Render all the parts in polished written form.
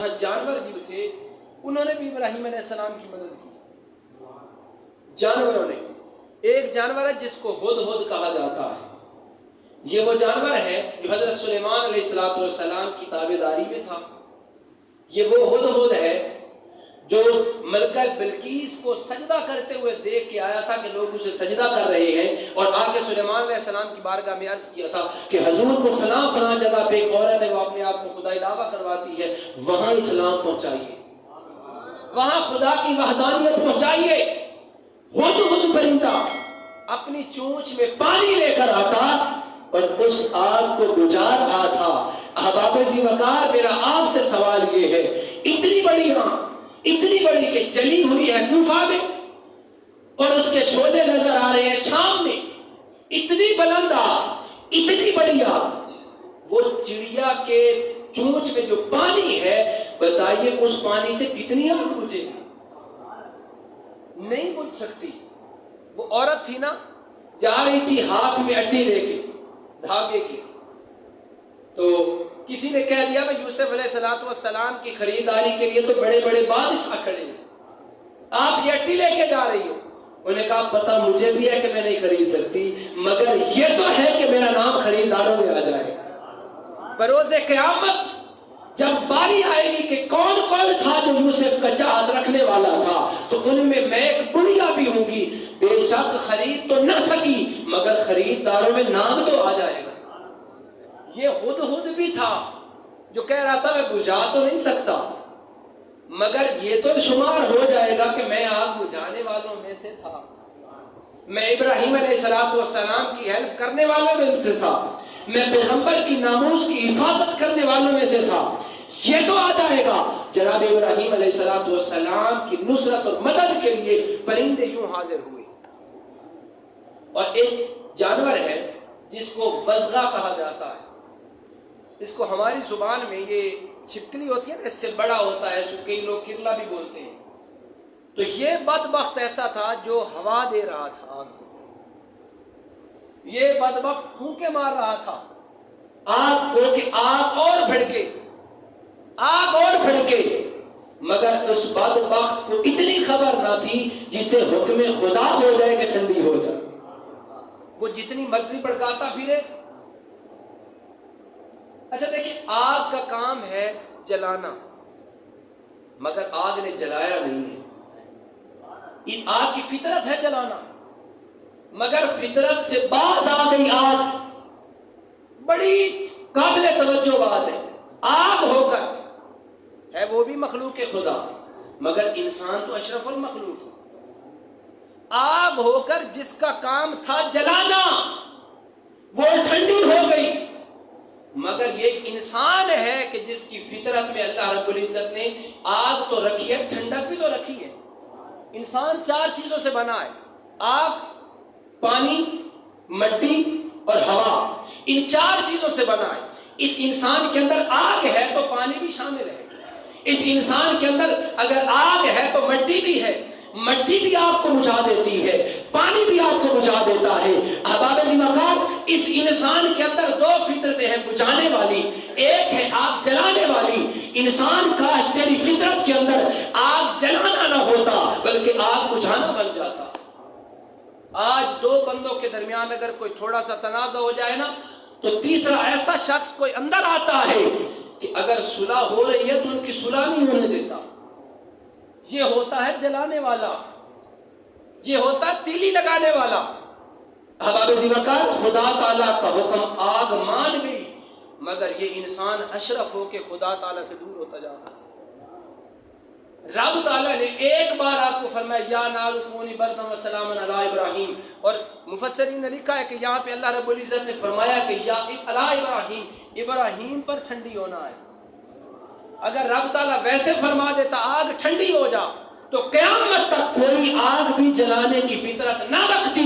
جانور جو تھے انہوں نے بھی ابراہیم علیہ السلام کی مدد کی. جانوروں نے ایک جانور ہے جس کو ہدہد کہا جاتا ہے. یہ وہ جانور ہے جو حضرت سلیمان علیہ السلام کی تابعداری میں تھا. یہ وہ ہدہد ہے جو ملکہ بلقیس کو سجدہ کرتے ہوئے دیکھ کے آیا تھا کہ لوگ اسے سجدہ کر رہے ہیں، اور آ کے سلیمان علیہ السلام کی بارگاہ میں عرض کیا تھا کہ حضور کو فلاں فلاں جگہ پہ ایک عورت ہے، وہ اپنے آپ کو خدائی دعویٰ کرواتی ہے، وہاں اسلام پہنچائیے، وہاں خدا کی وحدانیت پہنچائیے. ہدہد پرندہ اپنی چونچ میں پانی لے کر آتا اور اس آگ کو بجھا رہا تھا. احباب ذی وقار، میرا آپ سے سوال یہ ہے، اتنی بڑی آگ، اتنی بڑی کہ جلی ہوئی ہے کوفہ میں، اور اس کے شعلے نظر آ رہے ہیں شام میں، اتنی بلند آگ، اتنی بڑی آگ، وہ چڑیا کے چونچ میں جو پانی ہے، بتائیے اس پانی سے کتنی آگ بجھے گی؟ نہیں بجھ سکتی. وہ عورت تھی نا، جا رہی تھی ہاتھ میں اٹی لے کے دھاگے کی، تو کسی نے کہہ دیا کہ یوسف علیہ السلام کی خریداری کے لیے تو بڑے بڑے بادشاہ کھڑے ہیں، آپ یہ اٹی لے کے جا رہی ہو. انہوں نے کہا پتہ مجھے بھی ہے کہ میں نہیں خرید سکتی، مگر یہ تو ہے کہ میرا نام خریداروں میں آ جائے. بروز قیامت جب باری آئے گی کہ کون کون تھا جو یوسف کا چاہت رکھنے والا تھا، تو ان میں ایک بڑھیا بھی ہوں گی. بے شک خرید تو نہ سکی، مگر خریداروں میں نام تو آ جائے گا. یہ ہدہد بھی تھا جو کہہ رہا تھا میں بجھا تو نہیں سکتا، مگر یہ تو شمار ہو جائے گا کہ میں آگ بجھانے والوں میں سے تھا، میں ابراہیم علیہ السلام کی ہیلپ کرنے والوں میں سے تھا، میں پیغمبر کی ناموس کی حفاظت کرنے والوں میں سے تھا. یہ تو آ جائے گا. جناب ابراہیم علیہ السلام کی نصرت اور مدد کے لیے پرندے یوں حاضر ہوئے. اور ایک جانور ہے جس کو وزغہ کہا جاتا ہے. اس کو ہماری زبان میں یہ چھپکلی ہوتی ہے نا، اس سے بڑا ہوتا ہے، اس کو کئی لوگ کرلا بھی بولتے ہیں. تو یہ بدبخت ایسا تھا جو ہوا دے رہا تھا آگ کو. یہ بدبخت پھونکے مار رہا تھا آگ کو کہ آگ اور بھڑکے، آگ اور بھڑکے، مگر اس بدبخت کو اتنی خبر نہ تھی جسے حکم خدا ہو جائے کہ ٹھنڈی ہو جائے. وہ جتنی مرضی بھڑکاتا پھرے. اچھا دیکھیں، آگ کا کام ہے جلانا، مگر آگ نے جلایا نہیں ہے. آگ کی فطرت ہے جلانا، مگر فطرت سے باز آ گئی آگ. بڑی قابل توجہ بات ہے. آگ ہو کر ہے وہ بھی مخلوق خدا، مگر انسان تو اشرف المخلوق. آگ ہو کر جس کا کام تھا جلانا، وہ ٹھنڈی ہو گئی. مگر یہ ایک انسان ہے کہ جس کی فطرت میں اللہ رب العزت نے آگ تو رکھی ہے، ٹھنڈک بھی تو رکھی ہے. انسان 4 چیزوں سے بنا ہے: آگ، پانی، مٹی اور ہوا. ان 4 چیزوں سے بنا ہے. اس انسان کے اندر آگ ہے تو پانی بھی شامل ہے. اس انسان کے اندر اگر آگ ہے تو مٹی بھی ہے. مٹی بھی آگ کو بجھا دیتی ہے، پانی بھی آگ کو بجھا دیتا ہے. احباب ذی وقار، اس انسان کے اندر 2 فطرتیں ہیں بجھانے والی، ایک ہے آگ جلانے والی. انسان کاش تیری فطرت کے اندر آگ جلانا نہ ہوتا بلکہ آگ بجھانا بن جاتا. آج 2 بندوں کے درمیان اگر کوئی تھوڑا سا تنازع ہو جائے نا، تو تیسرا ایسا شخص کوئی اندر آتا ہے کہ اگر صلح ہو رہی ہے تو ان کی صلح نہیں ہونے دیتا. یہ ہوتا ہے جلانے والا، یہ ہوتا ہے تیلی لگانے والا. احباب ذی وقار، خدا تعالیٰ کا حکم آگ مان گئی، مگر یہ انسان اشرف ہو کے خدا تعالیٰ سے دور ہوتا جا رہا ہے. رب تعالیٰ نے ایک بار آپ کو فرمایا یا نار کونی بردا و سلام علی ابراہیم، اور مفسرین نے لکھا ہے کہ یہاں پہ اللہ رب العزت نے فرمایا کہ یا علی ابراہیم، ابراہیم پر ٹھنڈی ہونا ہے. اگر رب تعالیٰ ویسے فرما دیتا آگ ٹھنڈی ہو جا، تو قیامت تک کوئی آگ بھی جلانے کی فطرت نہ رکھتی،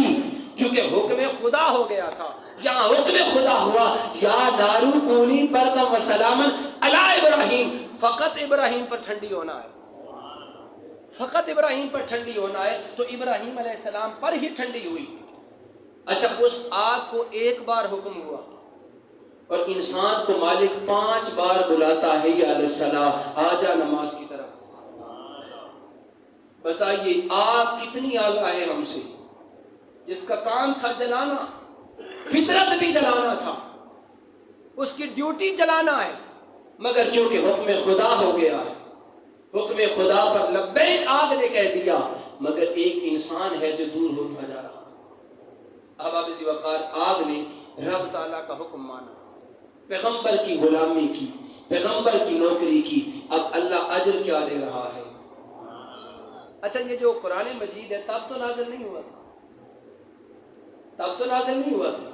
کیونکہ حکم خدا ہو گیا تھا. جہاں حکم خدا ہوا یا نار کونی بردا و سلام علی ابراہیم، فقط ابراہیم پر ٹھنڈی ہونا ہے، فقط ابراہیم پر ٹھنڈی ہونا ہے. تو ابراہیم علیہ السلام پر ہی ٹھنڈی ہوئی. اچھا، اس آگ کو ایک بار حکم ہوا، اور انسان کو مالک 5 بار بلاتا ہے یا علی الصلاۃ، آ جا نماز کی طرف۔ بتائیے آگ کتنی اعلیٰ ہے ہم سے، جس کا کام تھا جلانا، فطرت بھی جلانا تھا، اس کی ڈیوٹی جلانا ہے، مگر چونکہ حکم خدا ہو گیا ہے، حکم خدا پر لبیک آگ نے کہہ دیا، مگر ایک انسان ہے جو دور ہوتا جا رہا۔ اب آپ اسی وقار آگ نے رب تعالیٰ کا حکم مانا، پیغمبر کی غلامی کی، پیغمبر کی نوکری کی، اب اللہ اجر کیا دے رہا ہے؟ اچھا یہ جو قرآن مجید ہے تب تو نازل نہیں ہوا تھا، تب تو نازل نہیں ہوا تھا۔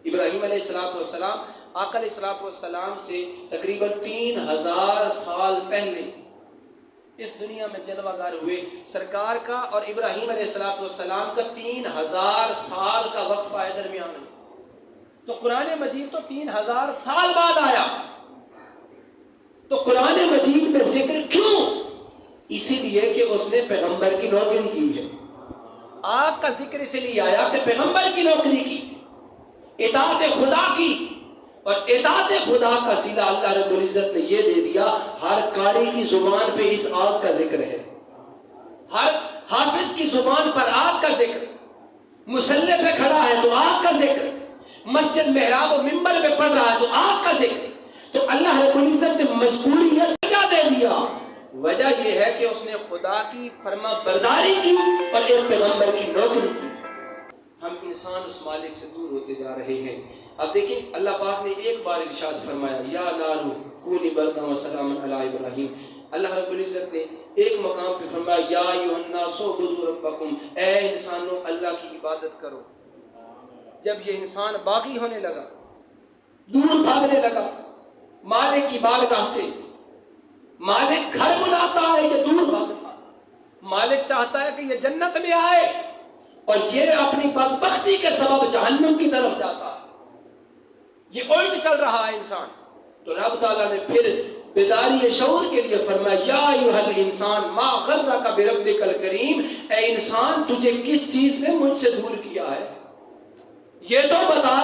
ابراہیم علیہ السلام آقا علیہ السلام سے تقریباً 3000 سال پہلے اس دنیا میں جلوہ گر ہوئے، سرکار کا اور ابراہیم علیہ السلام کا 3000 سال کا وقفہ ہے درمیان میں، تو قرآن مجید تو 3000 سال بعد آیا، تو قرآن مجید میں ذکر کیوں؟ اسی لیے کہ اس نے پیغمبر کی نوکری کی ہے۔ آگ کا ذکر اس لیے آیا کہ پیغمبر کی نوکری کی، اطاعت خدا کی، اور اطاعت خدا کا صلہ اللہ رب العزت نے یہ دے دیا، ہر قاری کی زبان پہ اس آگ کا ذکر ہے، ہر حافظ کی زبان پر آگ کا ذکر، مصلی پہ کھڑا ہے تو آگ کا ذکر، مسجد محراب و منبر پہ پڑھ رہا ہے تو آگ کا ذکر، تو اللہ رب العزت نے مذکوریت وجہ دے دیا۔ وجہ یہ ہے کہ اس نے خدا کی فرما برداری کی اور ایک پیغمبر کی نوکری کی۔ ہم انسان اس مالک سے دور ہوتے جا رہے ہیں۔ اب دیکھیں اللہ پاک نے ایک بار ارشاد فرمایا یا نارو کونی برداً وسلام علی ابراہیم، اللہ رب العزت نے ایک مقام پہ فرمایا یا ایھا الناس اعبدوا ربکم، اے انسانوں اللہ کی عبادت کرو۔ جب یہ انسان باغی ہونے لگا، دور بھاگنے لگا مالک کی بارگاہ سے، مالک گھر بلاتا ہے یہ دور بھاگتا، مالک چاہتا ہے کہ یہ جنت میں آئے اور یہ اپنی بدبختی کے سبب جہنم کی طرف جاتا ہے، یہ الٹ چل رہا ہے انسان۔ تو رب تعالیٰ نے پھر بیداری شعور کے لیے فرمایا یا ایھا الانسان ما غرک بربک الکریم، اے انسان تجھے کس چیز نے مجھ سے دور کیا ہے، یہ تو بتا،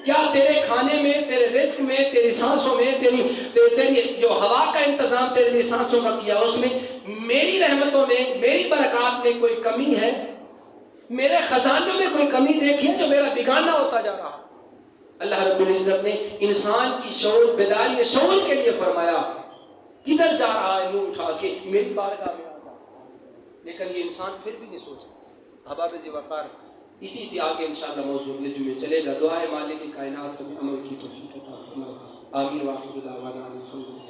کیا تیرے کھانے میں، تیرے رزق میں، تیری سانسوں میں، تیری جو ہوا کا انتظام تیرے لیے سانسوں کا کیا، اس میں میری رحمتوں میں، میری برکات میں کوئی کمی ہے؟ میرے خزانوں میں کوئی کمی دیکھی ہے جو میرا بگانا ہوتا جا رہا؟ اللہ رب العزت نے انسان کی شعور بیداری شعور کے لیے فرمایا کدھر جا رہا ہے منہ اٹھا کے، میری بارگاہ میں آ جا، لیکن یہ انسان پھر بھی نہیں سوچتا۔ احباب ذی وقار اسی سے آگے انشاءاللہ موضوع اگلے جمعے چلے گا۔ دعائے مالک کائنات ہمیں عمل کی توفیق عطا فرمائے، آمین۔ وآخر دعوانا الحمدللہ۔